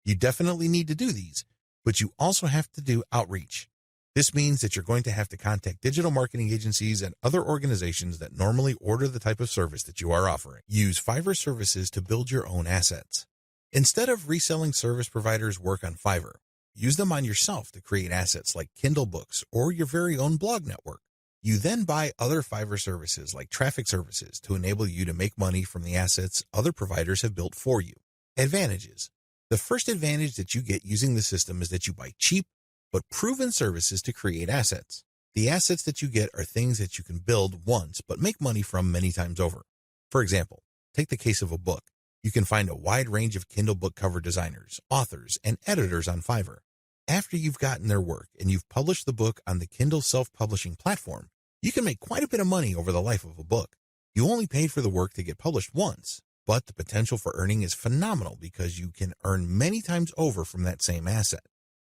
You definitely need to do these, but you also have to do outreach. This means that you're going to have to contact digital marketing agencies and other organizations that normally order the type of service that you are offering. Use Fiverr services to build your own assets. Instead of reselling service providers' work on Fiverr, use them on yourself to create assets like Kindle books or your very own blog network. You then buy other Fiverr services like traffic services to enable you to make money from the assets other providers have built for you. Advantages. The first advantage that you get using the system is that you buy cheap but proven services to create assets. The assets that you get are things that you can build once but make money from many times over. For example, take the case of a book. You can find a wide range of Kindle book cover designers, authors, and editors on Fiverr. After you've gotten their work and you've published the book on the Kindle self-publishing platform, you can make quite a bit of money over the life of a book. You only paid for the work to get published once, but the potential for earning is phenomenal because you can earn many times over from that same asset.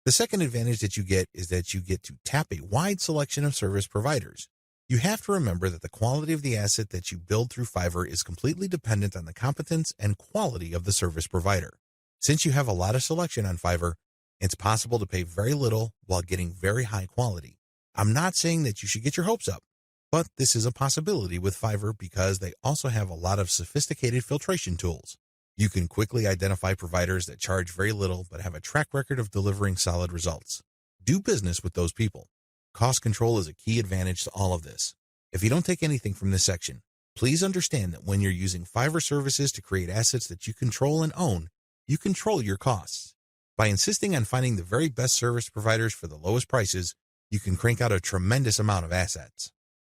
The second advantage that you get is that you get to tap a wide selection of service providers. You have to remember that the quality of the asset that you build through Fiverr is completely dependent on the competence and quality of the service provider. Since you have a lot of selection on Fiverr, it's possible to pay very little while getting very high quality. I'm not saying that you should get your hopes up, but this is a possibility with Fiverr because they also have a lot of sophisticated filtration tools. You can quickly identify providers that charge very little but have a track record of delivering solid results. Do business with those people. Cost control is a key advantage to all of this. If you don't take anything from this section, please understand that when you're using Fiverr services to create assets that you control and own, you control your costs. By insisting on finding the very best service providers for the lowest prices, you can crank out a tremendous amount of assets.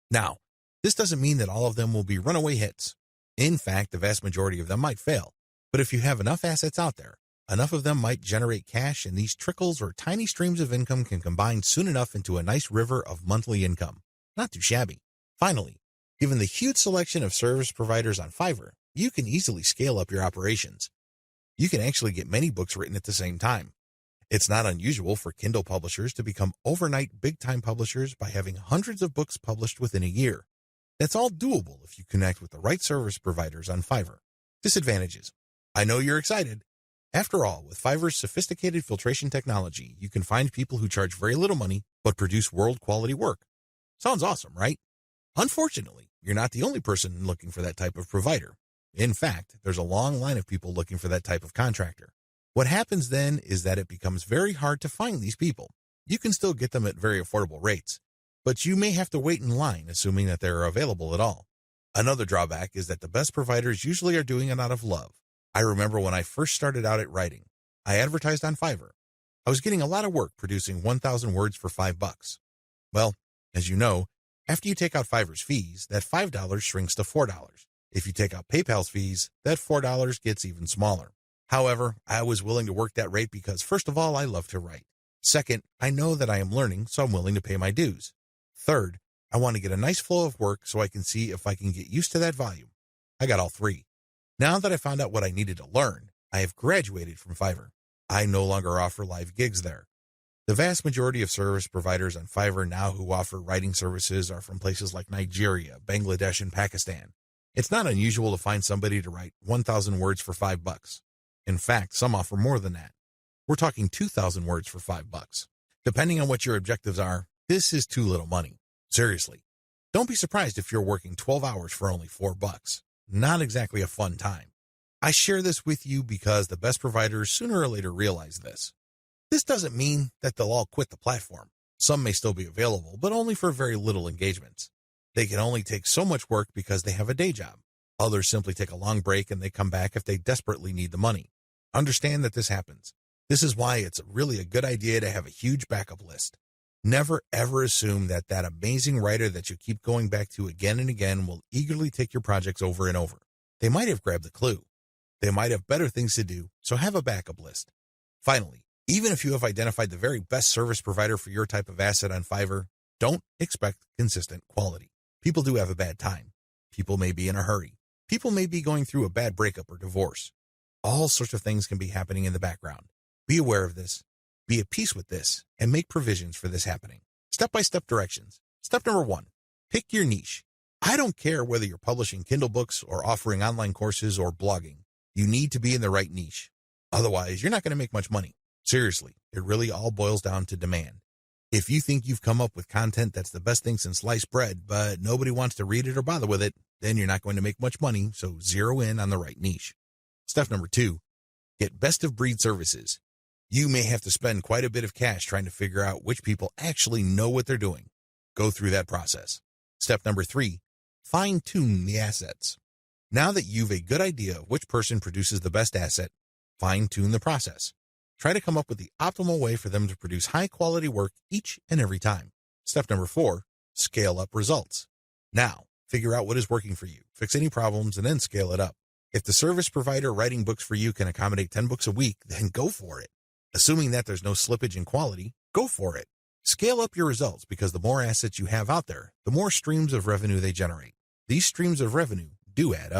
Now, this doesn't mean that all of them will be runaway hits. In fact, the vast majority of them might fail. But if you have enough assets out there, enough of them might generate cash, and these trickles or tiny streams of income can combine soon enough into a nice river of monthly income. Not too shabby. Finally, given the huge selection of service providers on Fiverr, you can easily scale up your operations. You can actually get many books written at the same time. It's not unusual for Kindle publishers to become overnight big-time publishers by having hundreds of books published within a year. That's all doable if you connect with the right service providers on Fiverr. Disadvantages. I know you're excited. After all, with Fiverr's sophisticated filtration technology, you can find people who charge very little money but produce world-quality work. Sounds awesome, right? Unfortunately, you're not the only person looking for that type of provider. In fact, there's a long line of people looking for that type of contractor. What happens then is that it becomes very hard to find these people. You can still get them at very affordable rates, but you may have to wait in line assuming that they're available at all. Another drawback is that the best providers usually are doing it out of love. I remember when I first started out at writing, I advertised on Fiverr. I was getting a lot of work producing 1,000 words for $5. Well, as you know, after you take out Fiverr's fees, that $5 shrinks to $4. If you take out PayPal's fees, that $4 gets even smaller. However, I was willing to work that rate because, first of all, I love to write. Second, I know that I am learning, so I'm willing to pay my dues. Third, I want to get a nice flow of work so I can see if I can get used to that volume. I got all three. Now that I found out what I needed to learn, I have graduated from Fiverr. I no longer offer live gigs there. The vast majority of service providers on Fiverr now who offer writing services are from places like Nigeria, Bangladesh, and Pakistan. It's not unusual to find somebody to write 1,000 words for $5. In fact, some offer more than that. We're talking 2,000 words for $5. Depending on what your objectives are, this is too little money. Seriously. Don't be surprised if you're working 12 hours for only $4. Not exactly a fun time. I share this with you because the best providers sooner or later realize this. This doesn't mean that they'll all quit the platform. Some may still be available, but only for very little engagements. They can only take so much work because they have a day job. Others simply take a long break and they come back if they desperately need the money. Understand that this happens. This is why it's really a good idea to have a huge backup list. Never ever assume that that amazing writer that you keep going back to again and again will eagerly take your projects over and over. They might have grabbed the clue. They might have better things to do, so have a backup list. Finally, even if you have identified the very best service provider for your type of asset on Fiverr, don't expect consistent quality. People do have a bad time. People may be in a hurry. People may be going through a bad breakup or divorce. All sorts of things can be happening in the background. Be aware of this. Be at peace with this and make provisions for this happening. Step-by-step directions. Step number 1, pick your niche. I don't care whether you're publishing Kindle books or offering online courses or blogging. You need to be in the right niche. Otherwise, you're not going to make much money. Seriously, it really all boils down to demand. If you think you've come up with content that's the best thing since sliced bread, but nobody wants to read it or bother with it, then you're not going to make much money, so zero in on the right niche. Step number 2, get best-of-breed services. You may have to spend quite a bit of cash trying to figure out which people actually know what they're doing. Go through that process. Step number 3, fine-tune the assets. Now that you've a good idea of which person produces the best asset, fine-tune the process. Try to come up with the optimal way for them to produce high-quality work each and every time. Step number 4, scale up results. Now, figure out what is working for you, fix any problems, and then scale it up. If the service provider writing books for you can accommodate 10 books a week, then go for it. Assuming that there's no slippage in quality, go for it. Scale up your results because the more assets you have out there, the more streams of revenue they generate. These streams of revenue do add up.